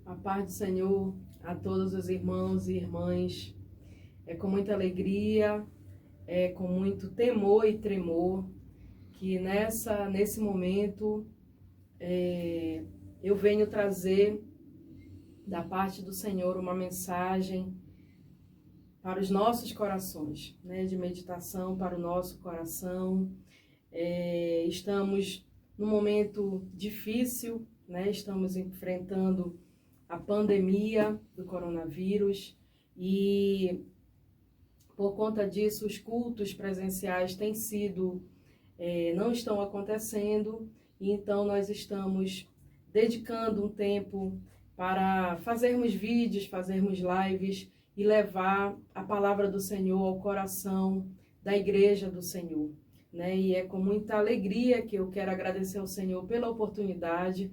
A paz do Senhor a todos os irmãos e irmãs. É com muita alegria, é com muito temor e tremor que nesse momento eu venho trazer da parte do Senhor uma mensagem para os nossos corações, de meditação para o nosso coração. Estamos num momento difícil, estamos enfrentando a pandemia do coronavírus e por conta disso os cultos presenciais não estão acontecendo, e então nós estamos dedicando um tempo para fazermos vídeos, fazermos lives e levar a palavra do Senhor ao coração da igreja do Senhor. E é com muita alegria que eu quero agradecer ao Senhor pela oportunidade.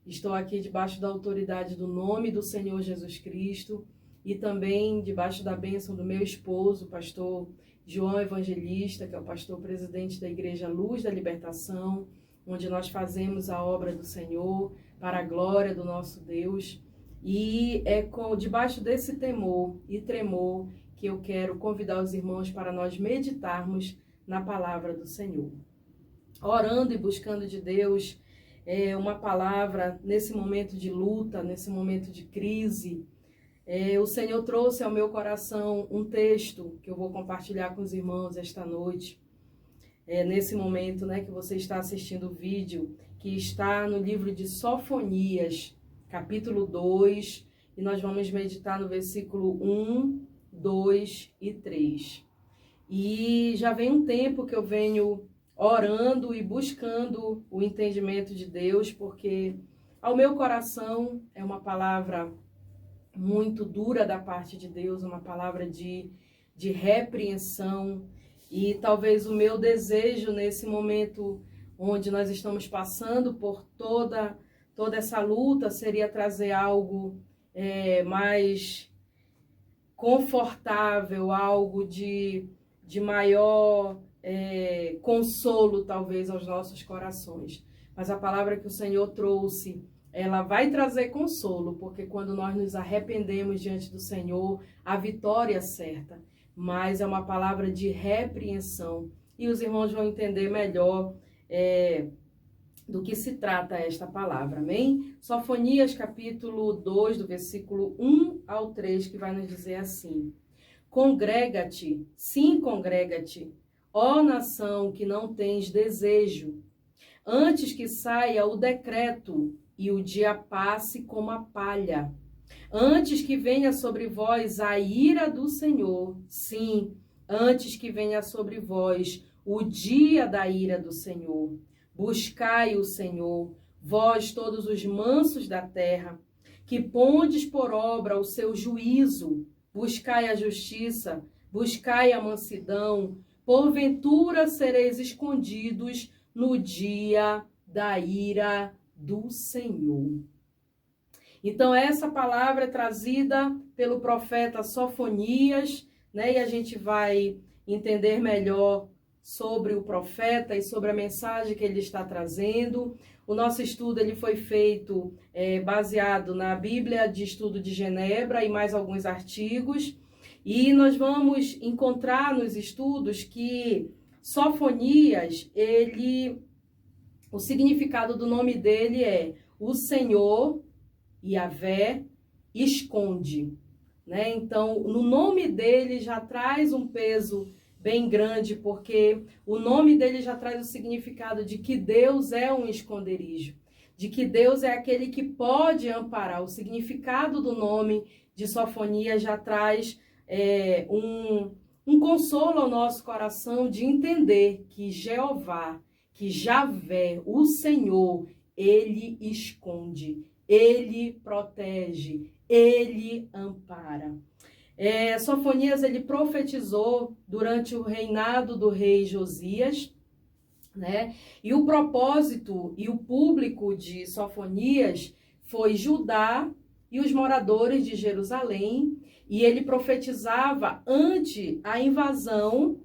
Estou aqui debaixo da autoridade do nome do Senhor Jesus Cristo e também debaixo da bênção do meu esposo, pastor João Evangelista, que é o pastor presidente da Igreja Luz da Libertação, onde nós fazemos a obra do Senhor para a glória do nosso Deus. E é debaixo desse temor e tremor que eu quero convidar os irmãos para nós meditarmos na palavra do Senhor. Orando e buscando de Deus uma palavra nesse momento de luta, nesse momento de crise. O Senhor trouxe ao meu coração um texto que eu vou compartilhar com os irmãos esta noite. Nesse momento que você está assistindo o vídeo, que está no livro de Sofonias, capítulo 2, e nós vamos meditar no versículo 1, 2 e 3. E já vem um tempo que eu venho orando e buscando o entendimento de Deus, porque ao meu coração é uma palavra muito dura da parte de Deus, uma palavra de repreensão, e talvez o meu desejo nesse momento onde nós estamos passando por toda essa luta seria trazer algo mais confortável, algo de maior consolo talvez aos nossos corações. Mas a palavra que o Senhor trouxe, ela vai trazer consolo, porque quando nós nos arrependemos diante do Senhor, a vitória é certa. Mas é uma palavra de repreensão. E os irmãos vão entender melhor do que se trata esta palavra, amém? Sofonias capítulo 2, do versículo 1 ao 3, que vai nos dizer assim: Congrega-te, sim, congrega-te, ó nação que não tens desejo, antes que saia o decreto e o dia passe como a palha, antes que venha sobre vós a ira do Senhor, sim, antes que venha sobre vós o dia da ira do Senhor. Buscai o Senhor, vós todos os mansos da terra, que pondes por obra o seu juízo. Buscai a justiça, buscai a mansidão, porventura sereis escondidos no dia da ira do Senhor. Então essa palavra é trazida pelo profeta Sofonias, e a gente vai entender melhor sobre o profeta e sobre a mensagem que ele está trazendo. O nosso estudo ele foi feito baseado na Bíblia de Estudo de Genebra e mais alguns artigos. E nós vamos encontrar nos estudos que Sofonias, o significado do nome dele é o Senhor, Yahvé, esconde. Então, no nome dele já traz um peso bem grande, porque o nome dele já traz o significado de que Deus é um esconderijo, de que Deus é aquele que pode amparar. O significado do nome de Sofonias já traz um consolo ao nosso coração de entender que Jeová, que Javé, o Senhor, ele esconde, ele protege, ele ampara. Sofonias, ele profetizou durante o reinado do rei Josias, e o propósito e o público de Sofonias foi Judá e os moradores de Jerusalém, e ele profetizava ante a invasão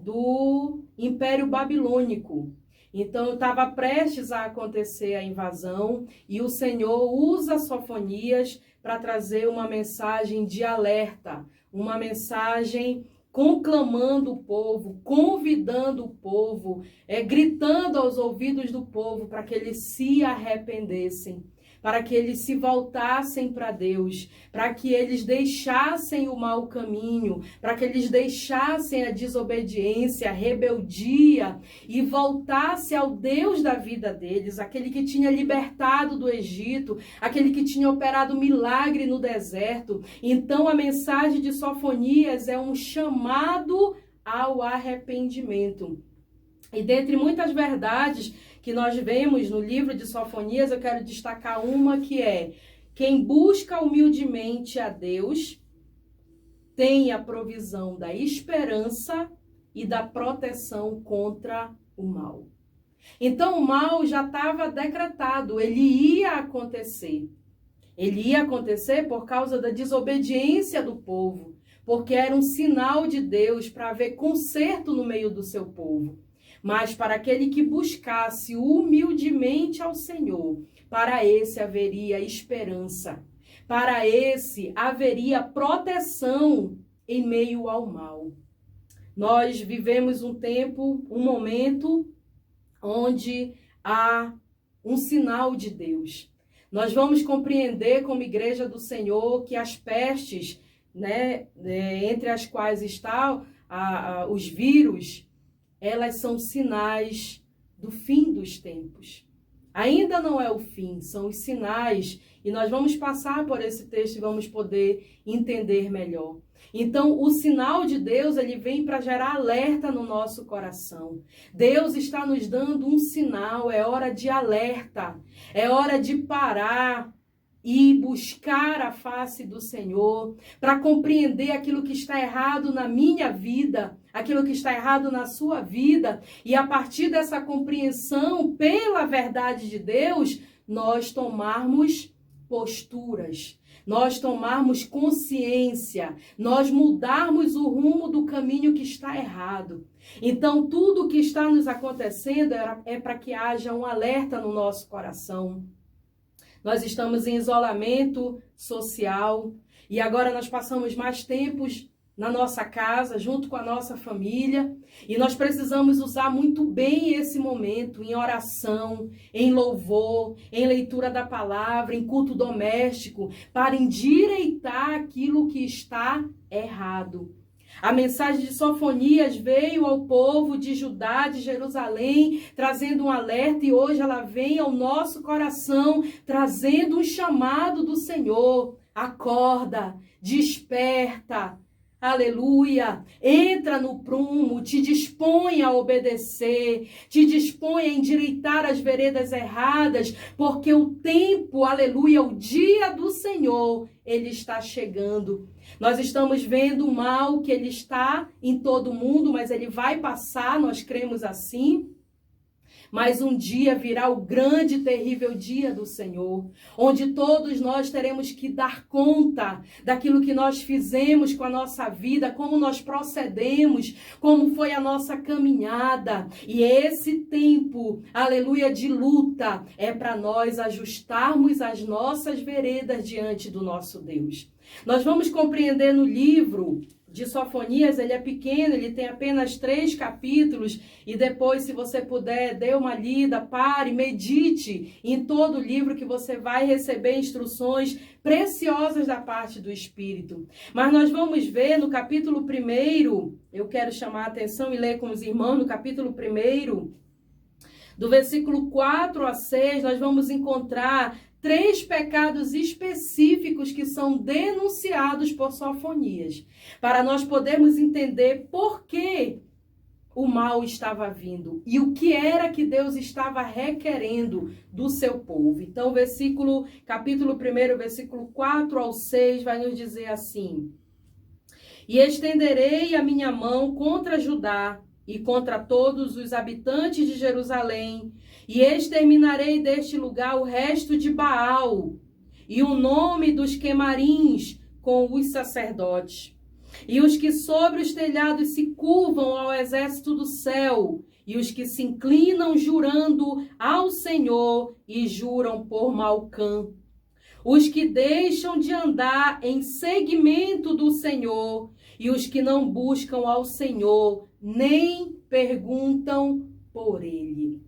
do Império Babilônico. Então estava prestes a acontecer a invasão e o Senhor usa Sofonias para trazer uma mensagem de alerta, uma mensagem conclamando o povo, convidando o povo, gritando aos ouvidos do povo para que eles se arrependessem, para que eles se voltassem para Deus, para que eles deixassem o mau caminho, para que eles deixassem a desobediência, a rebeldia e voltassem ao Deus da vida deles, aquele que tinha libertado do Egito, aquele que tinha operado milagre no deserto. Então a mensagem de Sofonias é um chamado ao arrependimento. E dentre muitas verdades que nós vemos no livro de Sofonias, eu quero destacar uma que é: quem busca humildemente a Deus tem a provisão da esperança e da proteção contra o mal. Então o mal já estava decretado, ele ia acontecer. Ele ia acontecer por causa da desobediência do povo, porque era um sinal de Deus para haver conserto no meio do seu povo. Mas para aquele que buscasse humildemente ao Senhor, para esse haveria esperança, para esse haveria proteção em meio ao mal. Nós vivemos um tempo, um momento, onde há um sinal de Deus. Nós vamos compreender como igreja do Senhor que as pestes, entre as quais estão os vírus, elas são sinais do fim dos tempos. Ainda não é o fim, são os sinais. E nós vamos passar por esse texto e vamos poder entender melhor. Então, o sinal de Deus, ele vem para gerar alerta no nosso coração. Deus está nos dando um sinal, é hora de alerta, é hora de parar e buscar a face do Senhor, para compreender aquilo que está errado na minha vida, aquilo que está errado na sua vida, e a partir dessa compreensão pela verdade de Deus, nós tomarmos posturas, nós tomarmos consciência, nós mudarmos o rumo do caminho que está errado. Então, tudo o que está nos acontecendo é para que haja um alerta no nosso coração. Nós estamos em isolamento social e agora nós passamos mais tempos na nossa casa, junto com a nossa família, e nós precisamos usar muito bem esse momento em oração, em louvor, em leitura da palavra, em culto doméstico, para endireitar aquilo que está errado. A mensagem de Sofonias veio ao povo de Judá, de Jerusalém, trazendo um alerta, e hoje ela vem ao nosso coração, trazendo um chamado do Senhor. Acorda, desperta, aleluia, entra no prumo, te dispõe a obedecer, te dispõe a endireitar as veredas erradas, porque o tempo, aleluia, o dia do Senhor, ele está chegando. Nós estamos vendo o mal que ele está em todo mundo, mas ele vai passar, nós cremos assim. Mas um dia virá o grande e terrível dia do Senhor, onde todos nós teremos que dar conta daquilo que nós fizemos com a nossa vida, como nós procedemos, como foi a nossa caminhada. E esse tempo, aleluia, de luta, é para nós ajustarmos as nossas veredas diante do nosso Deus. Nós vamos compreender no livro de Sofonias, ele é pequeno, ele tem apenas 3 capítulos, e depois, se você puder, dê uma lida, pare, medite em todo o livro, que você vai receber instruções preciosas da parte do Espírito. Mas nós vamos ver no capítulo 1, eu quero chamar a atenção e ler com os irmãos, no capítulo 1, do versículo 4 a 6, nós vamos encontrar 3 pecados específicos que são denunciados por Sofonias, para nós podermos entender por que o mal estava vindo e o que era que Deus estava requerendo do seu povo. Então, capítulo 1, versículo 4 ao 6, vai nos dizer assim: E estenderei a minha mão contra Judá e contra todos os habitantes de Jerusalém, e exterminarei deste lugar o resto de Baal, e o nome dos quemarins com os sacerdotes. E os que sobre os telhados se curvam ao exército do céu, e os que se inclinam jurando ao Senhor e juram por Malcã. Os que deixam de andar em seguimento do Senhor, e os que não buscam ao Senhor, nem perguntam por ele.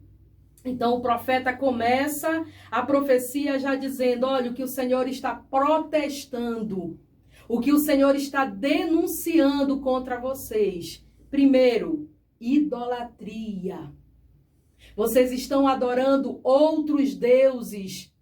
Então o profeta começa a profecia já dizendo, olha, o que o Senhor está protestando, o que o Senhor está denunciando contra vocês. Primeiro, idolatria. Vocês estão adorando outros deuses.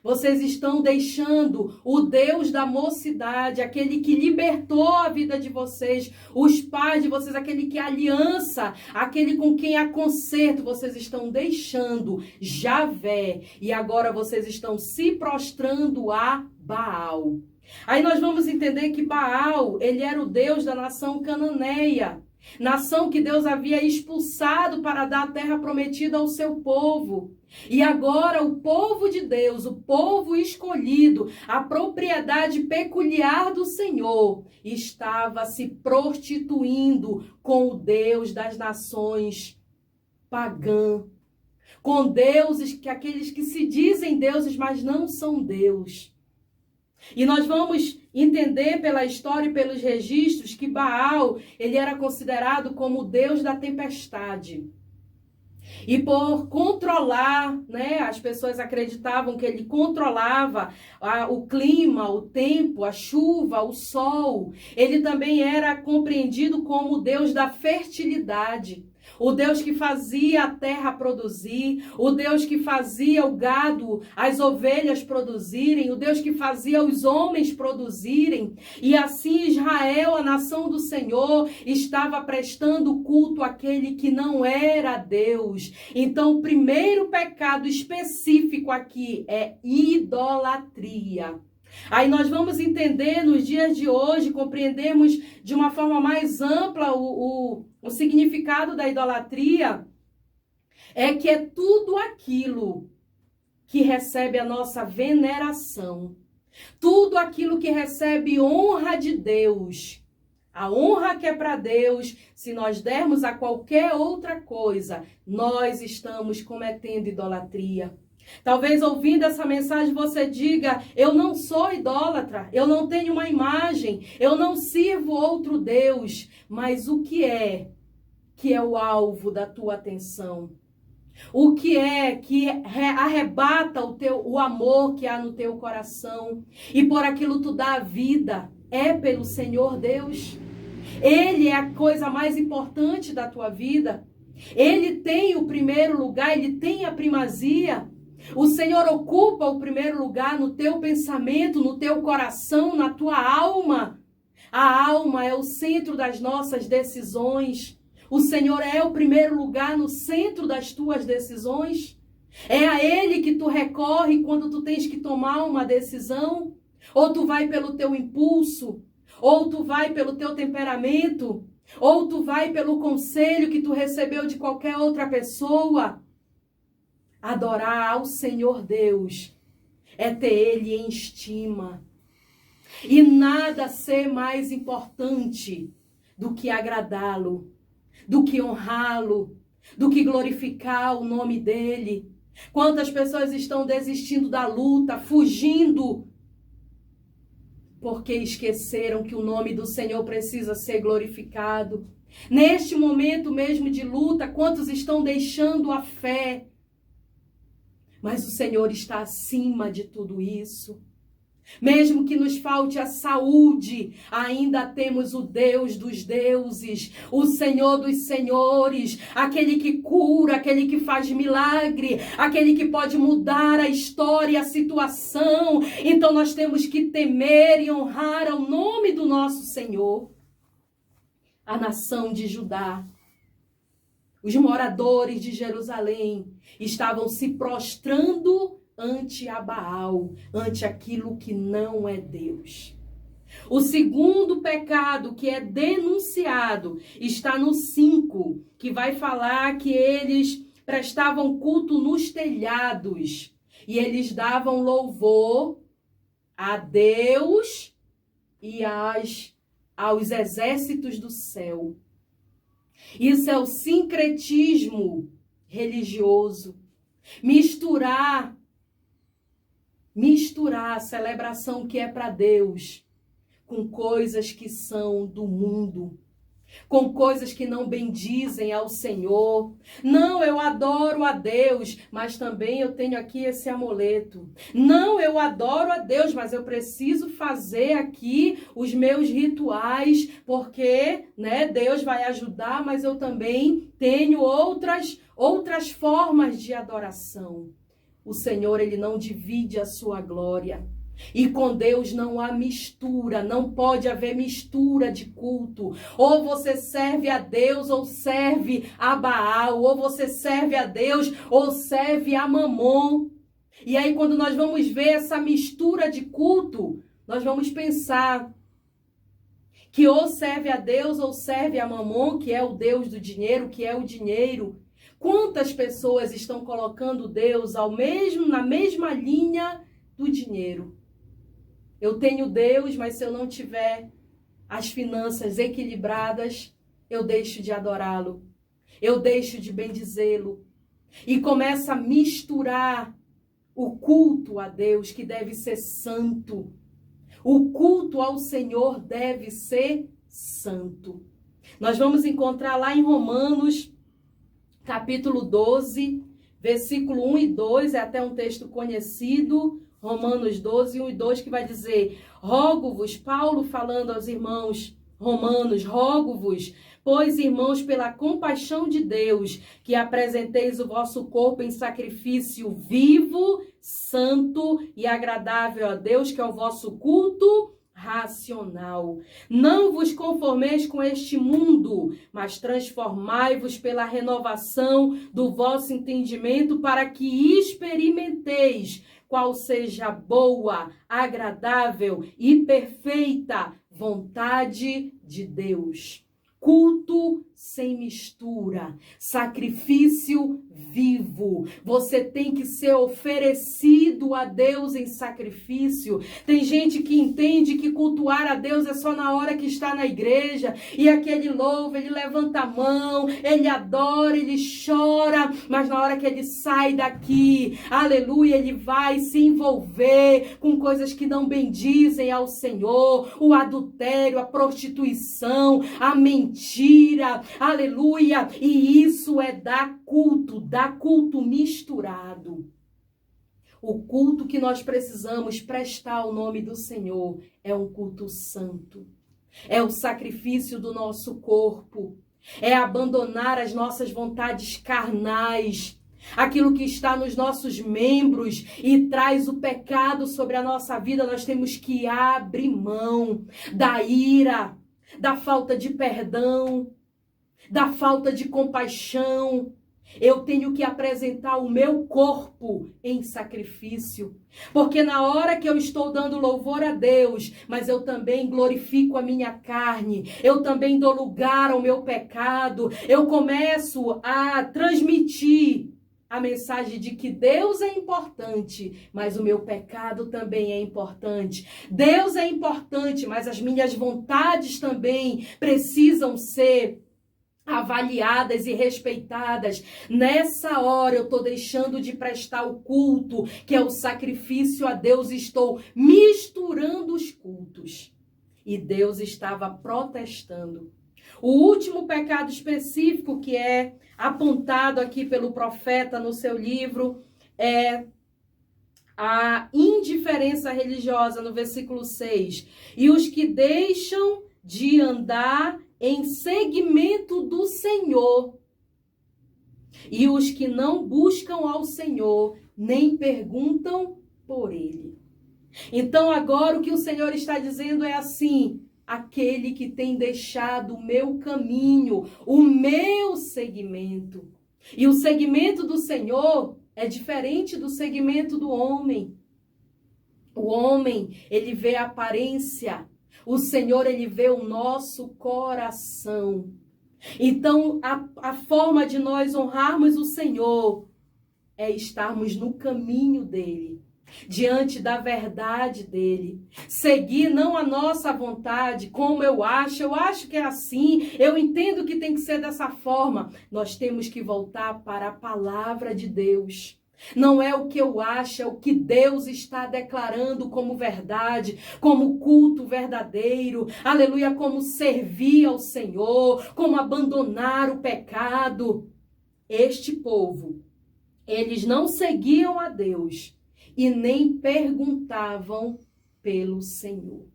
Vocês estão deixando o Deus da mocidade, aquele que libertou a vida de vocês, os pais de vocês, aquele que é aliança, aquele com quem há conserto, vocês estão deixando Javé e agora vocês estão se prostrando a Baal. Aí nós vamos entender que Baal, ele era o Deus da nação cananeia, nação que Deus havia expulsado para dar a terra prometida ao seu povo. E agora o povo de Deus, o povo escolhido, a propriedade peculiar do Senhor, estava se prostituindo com o Deus das nações pagã, com deuses, que aqueles que se dizem deuses, mas não são Deus. E nós vamos entender pela história e pelos registros que Baal, ele era considerado como o Deus da tempestade. E por controlar, né, as pessoas acreditavam que ele controlava o clima, o tempo, a chuva, o sol. Ele também era compreendido como o Deus da fertilidade. O Deus que fazia a terra produzir, o Deus que fazia o gado, as ovelhas produzirem, o Deus que fazia os homens produzirem. E assim Israel, a nação do Senhor, estava prestando culto àquele que não era Deus. Então, o primeiro pecado específico aqui é idolatria. Aí nós vamos entender nos dias de hoje, compreendemos de uma forma mais ampla o significado da idolatria, é que é tudo aquilo que recebe a nossa veneração, tudo aquilo que recebe honra de Deus. A honra que é para Deus, se nós dermos a qualquer outra coisa, nós estamos cometendo idolatria. Talvez ouvindo essa mensagem você diga, eu não sou idólatra, eu não tenho uma imagem, eu não sirvo outro Deus. Mas o que é o alvo da tua atenção? O que é que arrebata o amor que há no teu coração? E por aquilo tu dá a vida, é pelo Senhor Deus? Ele é a coisa mais importante da tua vida? Ele tem o primeiro lugar, ele tem a primazia? O Senhor ocupa o primeiro lugar no teu pensamento, no teu coração, na tua alma. A alma é o centro das nossas decisões. O Senhor é o primeiro lugar no centro das tuas decisões. É a Ele que tu recorre quando tu tens que tomar uma decisão. Ou tu vai pelo teu impulso, ou tu vai pelo teu temperamento, ou tu vai pelo conselho que tu recebeu de qualquer outra pessoa. Adorar ao Senhor Deus é ter Ele em estima. E nada ser mais importante do que agradá-lo, do que honrá-lo, do que glorificar o nome dEle. Quantas pessoas estão desistindo da luta, fugindo, porque esqueceram que o nome do Senhor precisa ser glorificado. Neste momento mesmo de luta, quantos estão deixando a fé? Mas o Senhor está acima de tudo isso. Mesmo que nos falte a saúde, ainda temos o Deus dos deuses, o Senhor dos senhores, aquele que cura, aquele que faz milagre, aquele que pode mudar a história, a situação. Então nós temos que temer e honrar ao nome do nosso Senhor. A nação de Judá, os moradores de Jerusalém estavam se prostrando ante a Baal, ante aquilo que não é Deus. O segundo pecado que é denunciado está no 5, que vai falar que eles prestavam culto nos telhados e eles davam louvor a Deus e às aos exércitos do céu. Isso é o sincretismo religioso. Misturar a celebração que é para Deus com coisas que são do mundo, com coisas que não bendizem ao Senhor. Não, eu adoro a Deus, mas também eu tenho aqui esse amuleto. Não, eu adoro a Deus, mas eu preciso fazer aqui os meus rituais, porque, né, Deus vai ajudar, mas eu também tenho outras formas de adoração. O Senhor, ele não divide a sua glória. E com Deus não há mistura, não pode haver mistura de culto. Ou você serve a Deus ou serve a Baal, ou você serve a Deus ou serve a Mamon. E aí quando nós vamos ver essa mistura de culto, nós vamos pensar que ou serve a Deus ou serve a Mamon, que é o Deus do dinheiro, que é o dinheiro. Quantas pessoas estão colocando Deus na mesma linha do dinheiro? Eu tenho Deus, mas se eu não tiver as finanças equilibradas, eu deixo de adorá-lo. Eu deixo de bendizê-lo. E começa a misturar o culto a Deus, que deve ser santo. O culto ao Senhor deve ser santo. Nós vamos encontrar lá em Romanos, capítulo 12, versículo 1 e 2, é até um texto conhecido. Romanos 12, 1 e 2, que vai dizer: rogo-vos, Paulo falando aos irmãos romanos, rogo-vos, pois, irmãos, pela compaixão de Deus, que apresenteis o vosso corpo em sacrifício vivo, santo e agradável a Deus, que é o vosso culto racional. Não vos conformeis com este mundo, mas transformai-vos pela renovação do vosso entendimento, para que experimenteis qual seja a boa, agradável e perfeita vontade de Deus. Culto sem mistura, sacrifício vivo. Você tem que ser oferecido a Deus em sacrifício. Tem gente que entende que cultuar a Deus é só na hora que está na igreja, e aquele louva, ele levanta a mão, ele adora, ele chora, mas na hora que ele sai daqui, aleluia, ele vai se envolver com coisas que não bendizem ao Senhor, o adultério, a prostituição, a mentira, aleluia, e isso é dar culto misturado. O culto que nós precisamos prestar ao nome do Senhor é um culto santo, é o sacrifício do nosso corpo, é abandonar as nossas vontades carnais, aquilo que está nos nossos membros e traz o pecado sobre a nossa vida. Nós temos que abrir mão da ira, da falta de perdão, da falta de compaixão. Eu tenho que apresentar o meu corpo em sacrifício, porque na hora que eu estou dando louvor a Deus, mas eu também glorifico a minha carne, eu também dou lugar ao meu pecado, eu começo a transmitir a mensagem de que Deus é importante, mas o meu pecado também é importante. Deus é importante, mas as minhas vontades também precisam ser avaliadas e respeitadas. Nessa hora eu estou deixando de prestar o culto, que é o sacrifício a Deus, estou misturando os cultos. E Deus estava protestando. O último pecado específico que é apontado aqui pelo profeta no seu livro é a indiferença religiosa, no versículo 6. E os que deixam de andar em seguimento do Senhor, e os que não buscam ao Senhor, nem perguntam por Ele. Então agora o que o Senhor está dizendo é assim: aquele que tem deixado o meu caminho, o meu segmento. E o segmento do Senhor é diferente do segmento do homem. O homem, ele vê a aparência. O Senhor, ele vê o nosso coração. Então, a forma de nós honrarmos o Senhor é estarmos no caminho dele. diante da verdade dele. Seguir não a nossa vontade, como eu acho que é assim, eu entendo que tem que ser dessa forma. Nós temos que voltar para a palavra de Deus. Não é o que eu acho, é o que Deus está declarando como verdade, como culto verdadeiro, aleluia, como servir ao Senhor, como abandonar o pecado. Este povo, eles não seguiam a Deus e nem perguntavam pelo Senhor.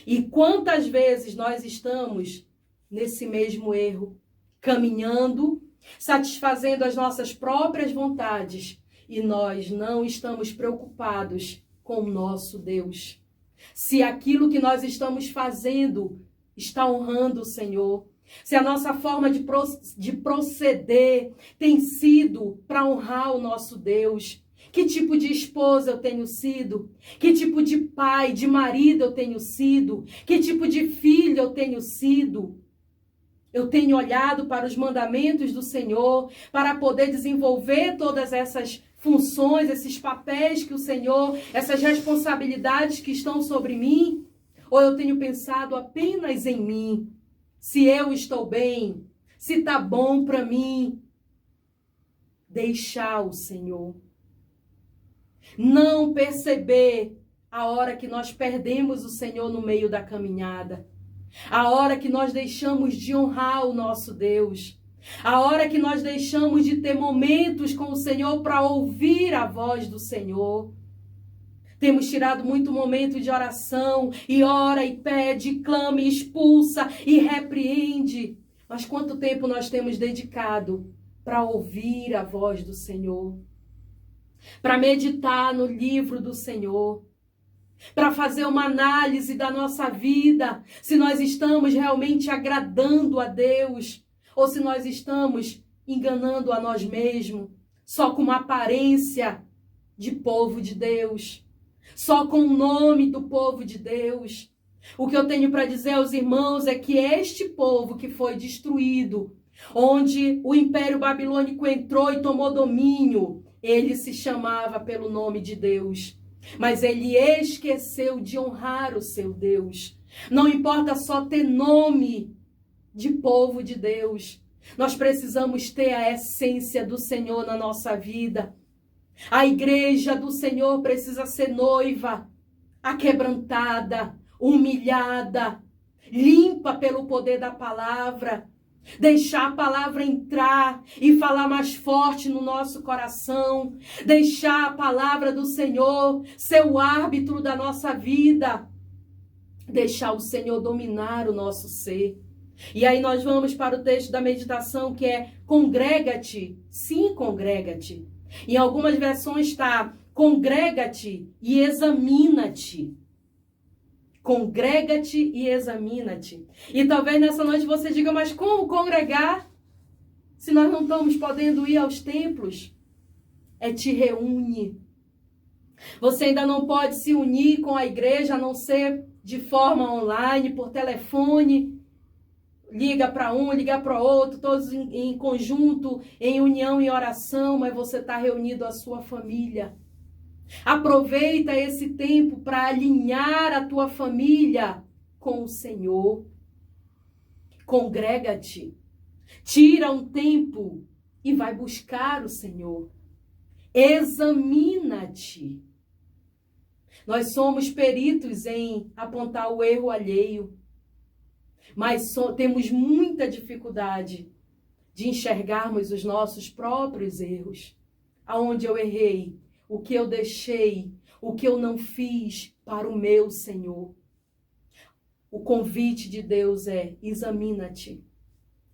E quantas vezes nós estamos nesse mesmo erro, caminhando, satisfazendo as nossas próprias vontades, e nós não estamos preocupados com o nosso Deus. Se aquilo que nós estamos fazendo está honrando o Senhor, se a nossa forma de proceder tem sido para honrar o nosso Deus, que tipo de esposa eu tenho sido, que tipo de pai, de marido eu tenho sido, que tipo de filho eu tenho sido. Eu tenho olhado para os mandamentos do Senhor para poder desenvolver todas essas funções, esses papéis que o Senhor, essas responsabilidades que estão sobre mim? Ou eu tenho pensado apenas em mim? Se eu estou bem, se está bom para mim? Deixar o Senhor. Não perceber a hora que nós perdemos o Senhor no meio da caminhada. A hora que nós deixamos de honrar o nosso Deus. A hora que nós deixamos de ter momentos com o Senhor para ouvir a voz do Senhor. Temos tirado muito momento de oração e ora e pede, e clama, e expulsa e repreende. Mas quanto tempo nós temos dedicado para ouvir a voz do Senhor? Para meditar no livro do Senhor? Para fazer uma análise da nossa vida, se nós estamos realmente agradando a Deus ou se nós estamos enganando a nós mesmos, só com uma aparência de povo de Deus, só com o nome do povo de Deus. O que eu tenho para dizer aos irmãos é que este povo que foi destruído, onde o Império Babilônico entrou e tomou domínio, ele se chamava pelo nome de Deus. Mas ele esqueceu de honrar o seu Deus. Não importa só ter nome de povo de Deus. Nós precisamos ter a essência do Senhor na nossa vida. A igreja do Senhor precisa ser noiva, aquebrantada, humilhada, limpa pelo poder da palavra. Deixar a palavra entrar e falar mais forte no nosso coração. Deixar a palavra do Senhor ser o árbitro da nossa vida. Deixar o Senhor dominar o nosso ser. E aí nós vamos para o texto da meditação que é congrega-te. Sim, congrega-te. Em algumas versões está congrega-te e examina-te. Congrega-te e examina-te. E talvez nessa noite você diga, mas como congregar se nós não estamos podendo ir aos templos? Te reúne. Você ainda não pode se unir com a igreja, a não ser de forma online, por telefone. Liga para um, liga para outro, todos em conjunto, em união e oração, mas você está reunido à sua família. Aproveita esse tempo para alinhar a tua família com o Senhor. Congrega-te. Tira um tempo e vai buscar o Senhor. Examina-te. Nós somos peritos em apontar o erro alheio, mas temos muita dificuldade de enxergarmos os nossos próprios erros. Aonde eu errei, o que eu deixei, o que eu não fiz para o meu Senhor. O convite de Deus é: examina-te.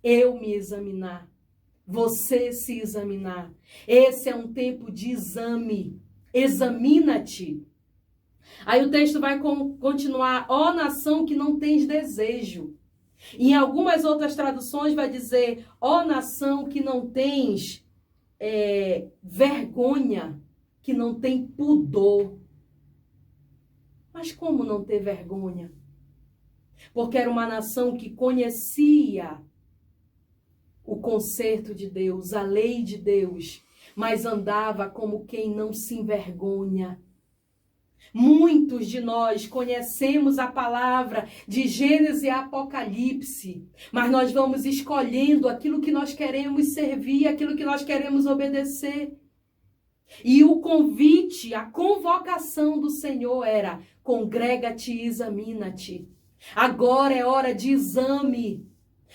Eu me examinar. Você se examinar. Esse é um tempo de exame. Examina-te. Aí o texto vai continuar: ó nação que não tens desejo. Em algumas outras traduções vai dizer: ó nação que não tens vergonha, que não tem pudor. Mas como não ter vergonha? Porque era uma nação que conhecia o concerto de Deus, a lei de Deus, mas andava como quem não se envergonha. Muitos de nós conhecemos a palavra de Gênesis e Apocalipse, mas nós vamos escolhendo aquilo que nós queremos servir, aquilo que nós queremos obedecer. E o convite, a convocação do Senhor era: congrega-te e examina-te. Agora é hora de exame.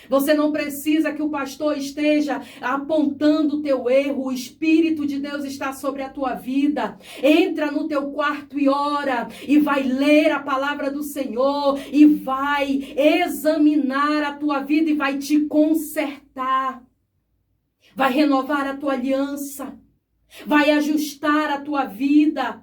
Você não precisa que o pastor esteja apontando o teu erro. O Espírito de Deus está sobre a tua vida. Entra no teu quarto e ora, e vai ler a palavra do Senhor, e vai examinar a tua vida e vai te consertar. Vai renovar a tua aliança. Vai ajustar a tua vida.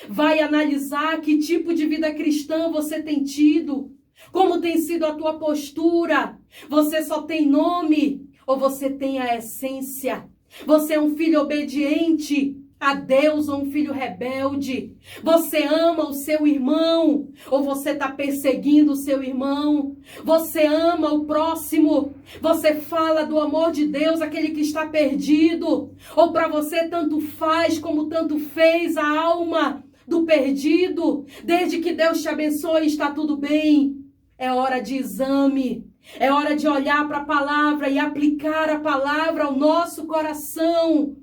Vai analisar que tipo de vida cristã você tem tido. Como tem sido a tua postura? Você só tem nome ou você tem a essência? Você é um filho obediente a Deus ou um filho rebelde? Você ama o seu irmão ou você está perseguindo o seu irmão? Você ama o próximo? Você fala do amor de Deus àquele que está perdido? Ou para você tanto faz como tanto fez a alma do perdido? Desde que Deus te abençoe, está tudo bem. É hora de exame, é hora de olhar para a palavra e aplicar a palavra ao nosso coração,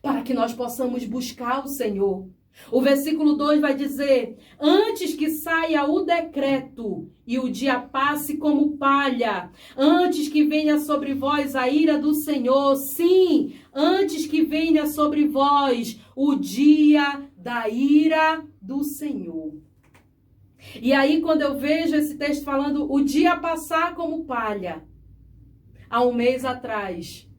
para que nós possamos buscar o Senhor. O versículo 2 vai dizer: antes que saia o decreto e o dia passe como palha, antes que venha sobre vós a ira do Senhor, sim, antes que venha sobre vós o dia da ira do Senhor. E aí, quando eu vejo esse texto falando o dia passar como palha, há um mês atrás,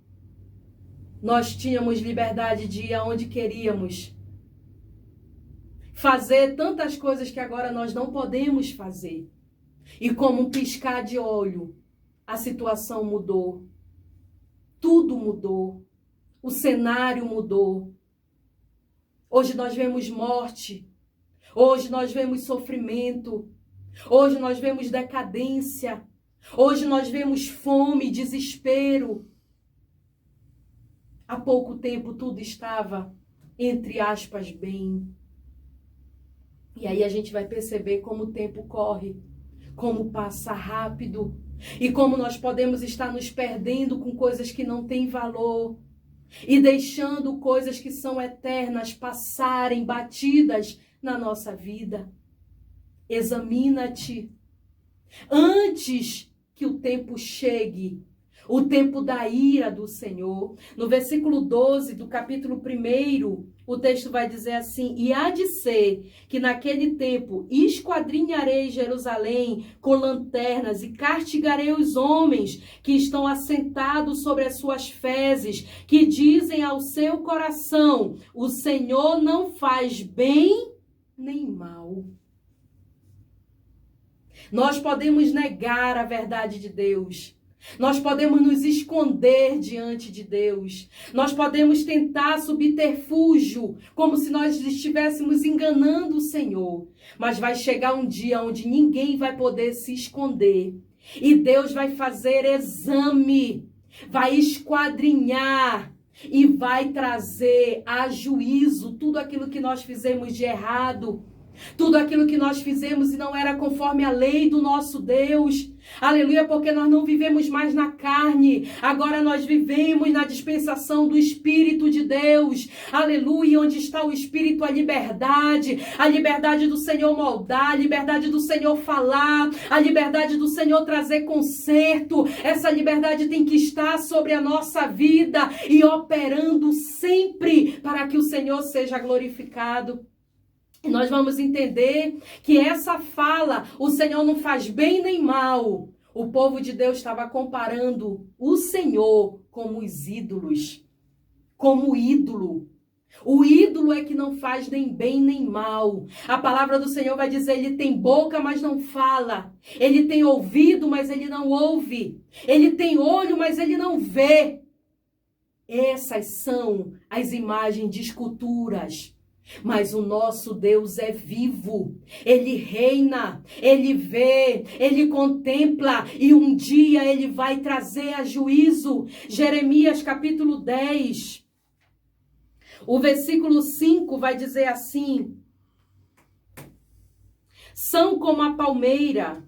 nós tínhamos liberdade de ir aonde queríamos, fazer tantas coisas que agora nós não podemos fazer. E como um piscar de olho, a situação mudou. Tudo mudou. O cenário mudou. Hoje nós vemos morte. Hoje nós vemos sofrimento. Hoje nós vemos decadência. Hoje nós vemos fome, desespero. Há pouco tempo tudo estava, entre aspas, bem. E aí a gente vai perceber como o tempo corre, como passa rápido e como nós podemos estar nos perdendo com coisas que não têm valor e deixando coisas que são eternas passarem batidas na nossa vida. Examina-te antes que o tempo chegue, o tempo da ira do Senhor. No versículo 12 do capítulo 1, o texto vai dizer assim: e há de ser que naquele tempo esquadrinharei Jerusalém com lanternas e castigarei os homens que estão assentados sobre as suas fezes, que dizem ao seu coração: o Senhor não faz bem nem mal. Nós podemos negar a verdade de Deus. Nós podemos nos esconder diante de Deus. Nós podemos tentar subterfúgio, como se nós estivéssemos enganando o Senhor. Mas vai chegar um dia onde ninguém vai poder se esconder. E Deus vai fazer exame, vai esquadrinhar e vai trazer a juízo tudo aquilo que nós fizemos de errado. Tudo aquilo que nós fizemos e não era conforme a lei do nosso Deus. Aleluia, porque nós não vivemos mais na carne. Agora nós vivemos na dispensação do Espírito de Deus. Aleluia, onde está o Espírito, a liberdade do Senhor moldar, a liberdade do Senhor falar, a liberdade do Senhor trazer conserto. Essa liberdade tem que estar sobre a nossa vida e operando sempre para que o Senhor seja glorificado. E nós vamos entender que essa fala, o Senhor não faz bem nem mal. O povo de Deus estava comparando o Senhor como os ídolos, como ídolo. O ídolo é que não faz nem bem nem mal. A palavra do Senhor vai dizer: ele tem boca, mas não fala. Ele tem ouvido, mas ele não ouve. Ele tem olho, mas ele não vê. Essas são as imagens de esculturas. Mas o nosso Deus é vivo, Ele reina, Ele vê, Ele contempla e um dia Ele vai trazer a juízo. Jeremias capítulo 10, o versículo 5 vai dizer assim: São como a palmeira,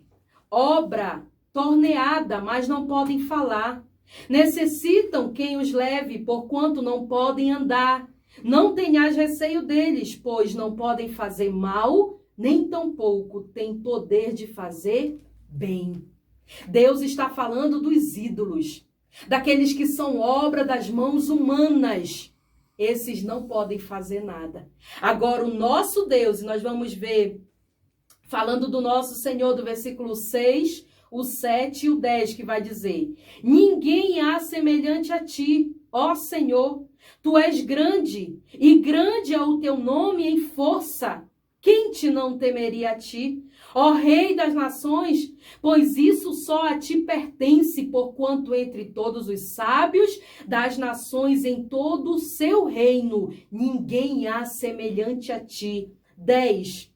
obra torneada, mas não podem falar. Necessitam quem os leve, porquanto não podem andar. Não tenhas receio deles, pois não podem fazer mal, nem tampouco têm poder de fazer bem. Deus está falando dos ídolos, daqueles que são obra das mãos humanas. Esses não podem fazer nada. Agora, o nosso Deus, e nós vamos ver, falando do nosso Senhor, do versículo 6, o 7 e o 10, que vai dizer: ninguém há semelhante a ti, ó Senhor. Tu és grande, e grande é o teu nome em força. Quem te não temeria a ti, ó Rei das nações? Pois isso só a ti pertence, porquanto entre todos os sábios das nações em todo o seu reino, ninguém há semelhante a ti. 10.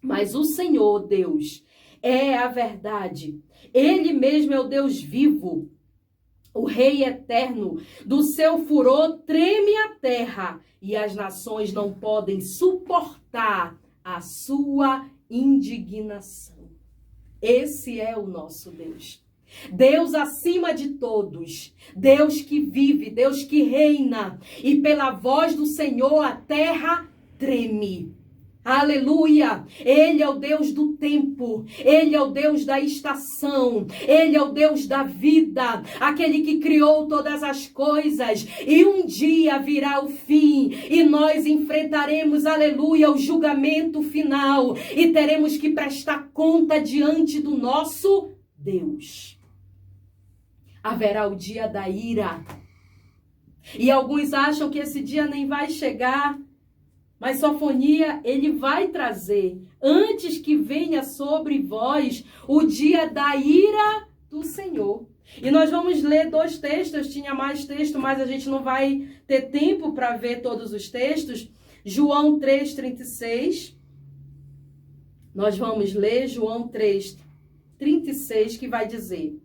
Mas o Senhor, Deus, é a verdade. Ele mesmo é o Deus vivo, o Rei eterno. Do seu furor treme a terra, e as nações não podem suportar a sua indignação. Esse é o nosso Deus. Deus acima de todos. Deus que vive, Deus que reina. E pela voz do Senhor a terra treme. Aleluia! Ele é o Deus do tempo, Ele é o Deus da estação, Ele é o Deus da vida, aquele que criou todas as coisas, e um dia virá o fim, e nós enfrentaremos, aleluia, o julgamento final, e teremos que prestar conta diante do nosso Deus. Haverá o dia da ira, e alguns acham que esse dia nem vai chegar. Mas Sofonia, ele vai trazer, antes que venha sobre vós, o dia da ira do Senhor. E nós vamos ler 2 textos, tinha mais texto, mas a gente não vai ter tempo para ver todos os textos. João 3,36. Nós vamos ler João 3,36, que vai dizer: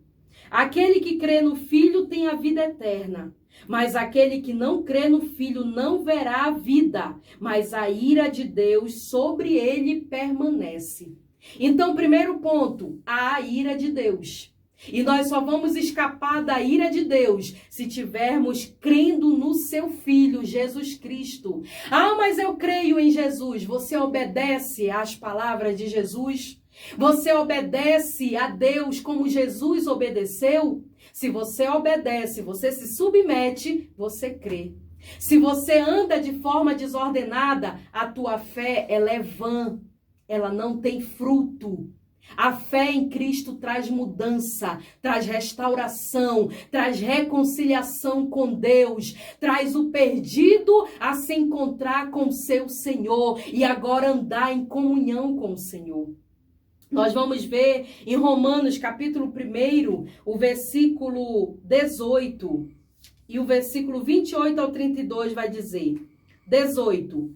aquele que crê no Filho tem a vida eterna. Mas aquele que não crê no Filho não verá a vida, mas a ira de Deus sobre ele permanece. Então, primeiro ponto, a ira de Deus. E nós só vamos escapar da ira de Deus se tivermos crendo no seu Filho, Jesus Cristo. Ah, mas eu creio em Jesus. Você obedece às palavras de Jesus? Você obedece a Deus como Jesus obedeceu? Se você obedece, você se submete, você crê. Se você anda de forma desordenada, a tua fé, ela é vã. Ela não tem fruto. A fé em Cristo traz mudança, traz restauração, traz reconciliação com Deus, traz o perdido a se encontrar com o seu Senhor e agora andar em comunhão com o Senhor. Nós vamos ver em Romanos capítulo 1, o versículo 18 e o versículo 28 ao 32 vai dizer: 18.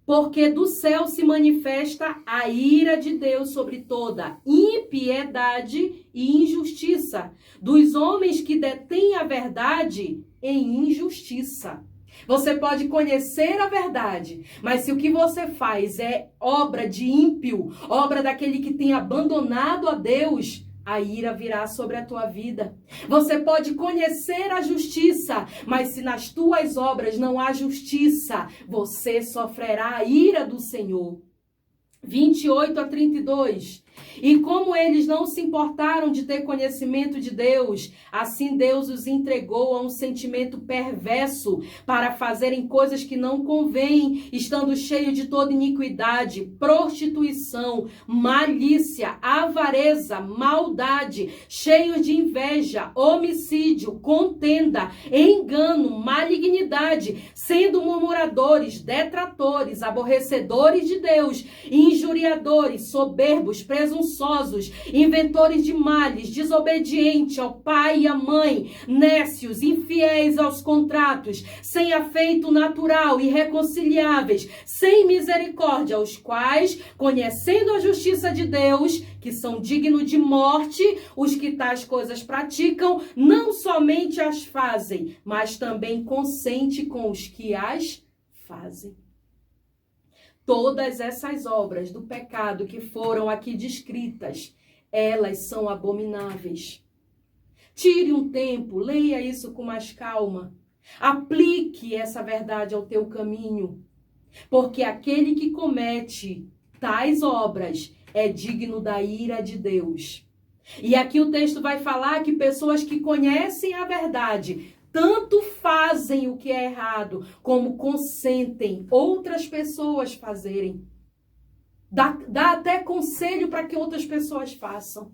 Porque do céu se manifesta a ira de Deus sobre toda impiedade e injustiça dos homens que detêm a verdade em injustiça. Você pode conhecer a verdade, mas se o que você faz é obra de ímpio, obra daquele que tem abandonado a Deus, a ira virá sobre a tua vida. Você pode conhecer a justiça, mas se nas tuas obras não há justiça, você sofrerá a ira do Senhor. 28 a 32. E como eles não se importaram de ter conhecimento de Deus, assim Deus os entregou a um sentimento perverso para fazerem coisas que não convêm, estando cheio de toda iniquidade, prostituição, malícia, avareza, maldade, cheios de inveja, homicídio, contenda, engano, malignidade, sendo murmuradores, detratores, aborrecedores de Deus, injuriadores, soberbos, presunçosos, inventores de males, desobedientes ao pai e à mãe, nécios, infiéis aos contratos, sem afeto natural, irreconciliáveis, sem misericórdia, os quais, conhecendo a justiça de Deus, que são dignos de morte, os que tais coisas praticam, não somente as fazem, mas também consente com os que as fazem. Todas essas obras do pecado que foram aqui descritas, elas são abomináveis. Tire um tempo, leia isso com mais calma. Aplique essa verdade ao teu caminho. Porque aquele que comete tais obras é digno da ira de Deus. E aqui o texto vai falar que pessoas que conhecem a verdade tanto fazem o que é errado, como consentem outras pessoas fazerem. Dá até conselho para que outras pessoas façam.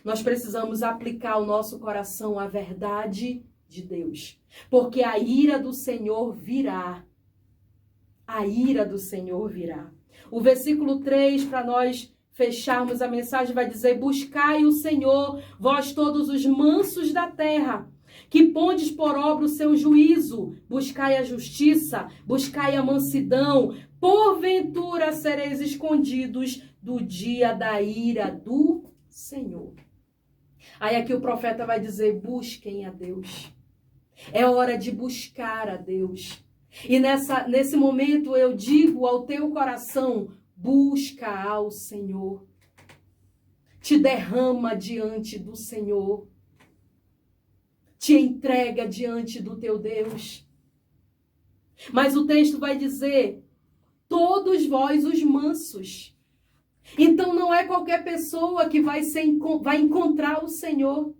Nós precisamos aplicar ao nosso coração a verdade de Deus. Porque a ira do Senhor virá. A ira do Senhor virá. O versículo 3, para nós fecharmos a mensagem, vai dizer: buscai o Senhor, vós todos os mansos da terra, que pondes por obra o seu juízo, buscai a justiça, buscai a mansidão, porventura sereis escondidos do dia da ira do Senhor. Aí aqui o profeta vai dizer: busquem a Deus. É hora de buscar a Deus. E nesse momento eu digo ao teu coração: busca ao Senhor. Te derrama diante do Senhor. Te entrega diante do teu Deus. Mas o texto vai dizer: todos vós os mansos. Então não é qualquer pessoa que vai encontrar o Senhor.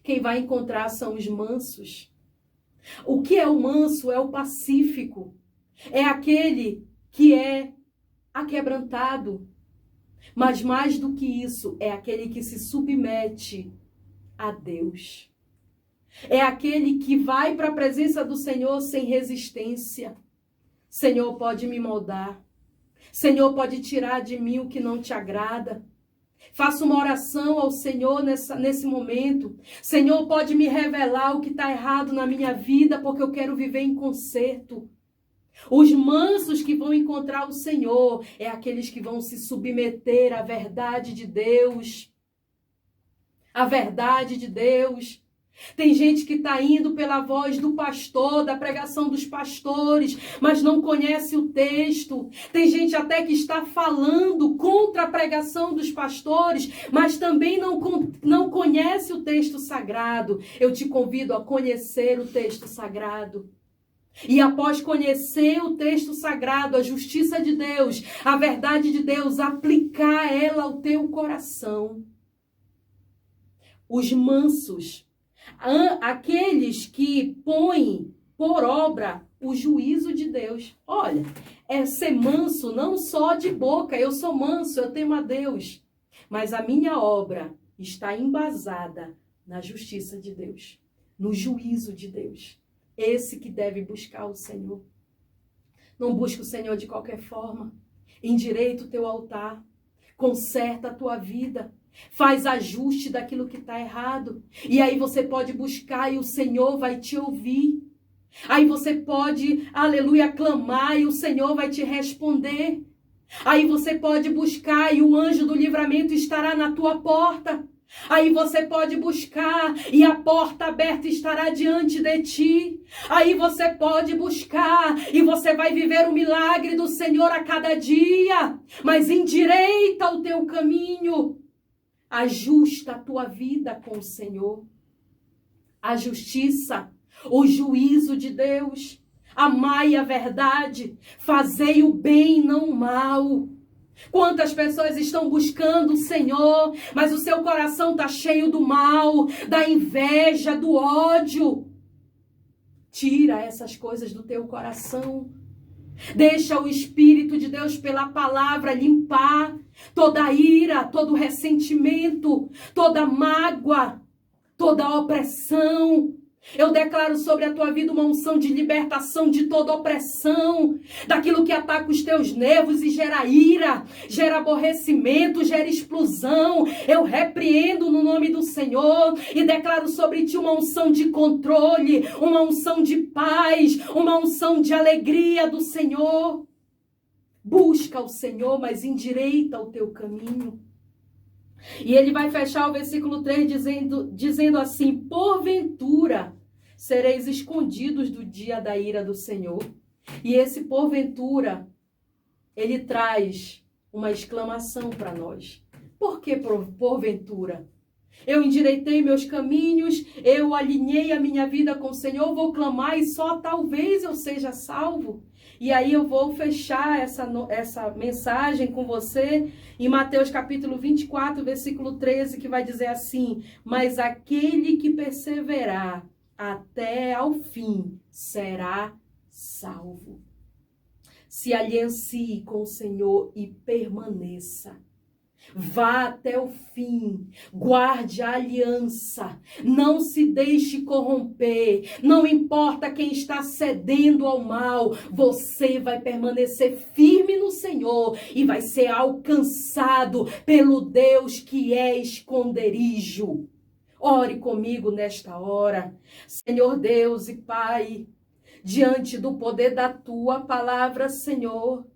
Quem vai encontrar são os mansos. O que é o manso? É o pacífico. É aquele que é aquebrantado. Mas mais do que isso, é aquele que se submete a Deus. É aquele que vai para a presença do Senhor sem resistência. Senhor, pode me moldar. Senhor, pode tirar de mim o que não te agrada. Faça uma oração ao Senhor nesse momento. Senhor, pode me revelar o que está errado na minha vida, porque eu quero viver em conserto. Os mansos que vão encontrar o Senhor é aqueles que vão se submeter à verdade de Deus. A verdade de Deus. Tem gente que está indo pela voz do pastor, da pregação dos pastores, mas não conhece o texto. Tem gente até que está falando contra a pregação dos pastores, mas também não conhece o texto sagrado. Eu te convido a conhecer o texto sagrado. E após conhecer o texto sagrado, a justiça de Deus, a verdade de Deus, aplicar ela ao teu coração. Os mansos, aqueles que põem por obra o juízo de Deus. Olha, é ser manso não só de boca, eu sou manso, eu temo a Deus. Mas a minha obra está embasada na justiça de Deus, no juízo de Deus. Esse que deve buscar o Senhor. Não busca o Senhor de qualquer forma. Endireita o teu altar. Conserta a tua vida. Faz ajuste daquilo que está errado. E aí você pode buscar e o Senhor vai te ouvir. Aí você pode, aleluia, clamar e o Senhor vai te responder. Aí você pode buscar e o anjo do livramento estará na tua porta. Aí você pode buscar e a porta aberta estará diante de ti. Aí você pode buscar e você vai viver o milagre do Senhor a cada dia. Mas endireita o teu caminho. Ajusta a tua vida com o Senhor. A justiça, o juízo de Deus. Amai a verdade. Fazei o bem, não o mal. Quantas pessoas estão buscando o Senhor, mas o seu coração está cheio do mal, da inveja, do ódio. Tira essas coisas do teu coração. Deixa o Espírito de Deus pela palavra limpar toda ira, todo ressentimento, toda mágoa, toda opressão. Eu declaro sobre a tua vida uma unção de libertação de toda opressão, daquilo que ataca os teus nervos e gera ira, gera aborrecimento, gera explosão. Eu repreendo no nome do Senhor e declaro sobre ti uma unção de controle, uma unção de paz, uma unção de alegria do Senhor. Busca o Senhor, mas endireita o teu caminho. E ele vai fechar o versículo 3 dizendo assim: porventura sereis escondidos do dia da ira do Senhor. E esse porventura ele traz uma exclamação para nós. Por que porventura? Eu endireitei meus caminhos, eu alinhei a minha vida com o Senhor, vou clamar e só talvez eu seja salvo. E aí eu vou fechar essa mensagem com você em Mateus capítulo 24, versículo 13, que vai dizer assim: mas aquele que perseverar até ao fim será salvo. Se aliancie com o Senhor e permaneça. Vá até o fim, guarde a aliança, não se deixe corromper, não importa quem está cedendo ao mal, você vai permanecer firme no Senhor e vai ser alcançado pelo Deus que é esconderijo. Ore comigo nesta hora. Senhor Deus e Pai, diante do poder da Tua palavra, Senhor,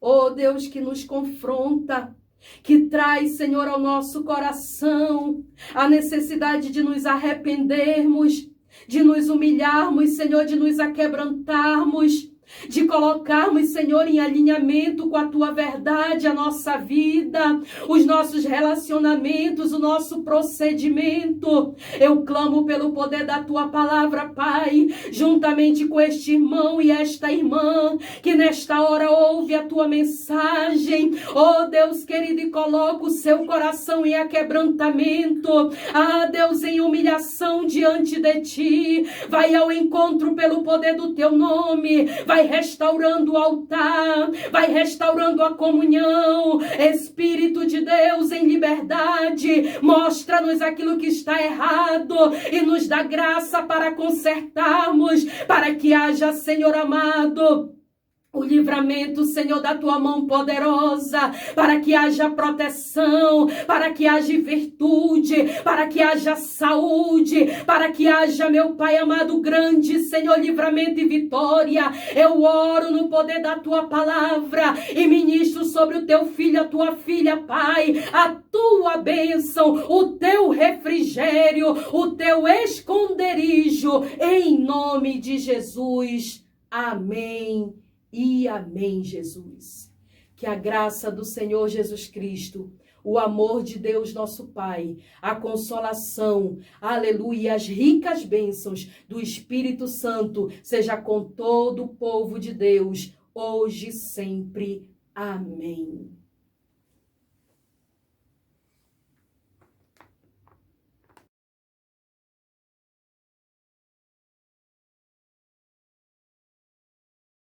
ó Deus que nos confronta, que traz, Senhor, ao nosso coração a necessidade de nos arrependermos, de nos humilharmos, Senhor, de nos aquebrantarmos, de colocarmos, Senhor, em alinhamento com a Tua verdade, a nossa vida, os nossos relacionamentos, o nosso procedimento. Eu clamo pelo poder da Tua palavra, Pai, juntamente com este irmão e esta irmã, que nesta hora ouve a Tua mensagem. Oh, Deus querido, e coloca o seu coração em aquebrantamento. Ah, Deus, em humilhação diante de Ti. Vai ao encontro pelo poder do Teu nome. Vai restaurando o altar, vai restaurando a comunhão. Espírito de Deus em liberdade, mostra-nos aquilo que está errado e nos dá graça para consertarmos, para que haja, Senhor amado, o livramento, Senhor, da Tua mão poderosa, para que haja proteção, para que haja virtude, para que haja saúde, para que haja, meu Pai amado, grande, Senhor, livramento e vitória. Eu oro no poder da Tua palavra e ministro sobre o Teu filho, a Tua filha, Pai, a Tua bênção, o Teu refrigério, o Teu esconderijo, em nome de Jesus. Amém. E amém, Jesus. Que a graça do Senhor Jesus Cristo, o amor de Deus nosso Pai, a consolação, aleluia, as ricas bênçãos do Espírito Santo, seja com todo o povo de Deus, hoje e sempre. Amém.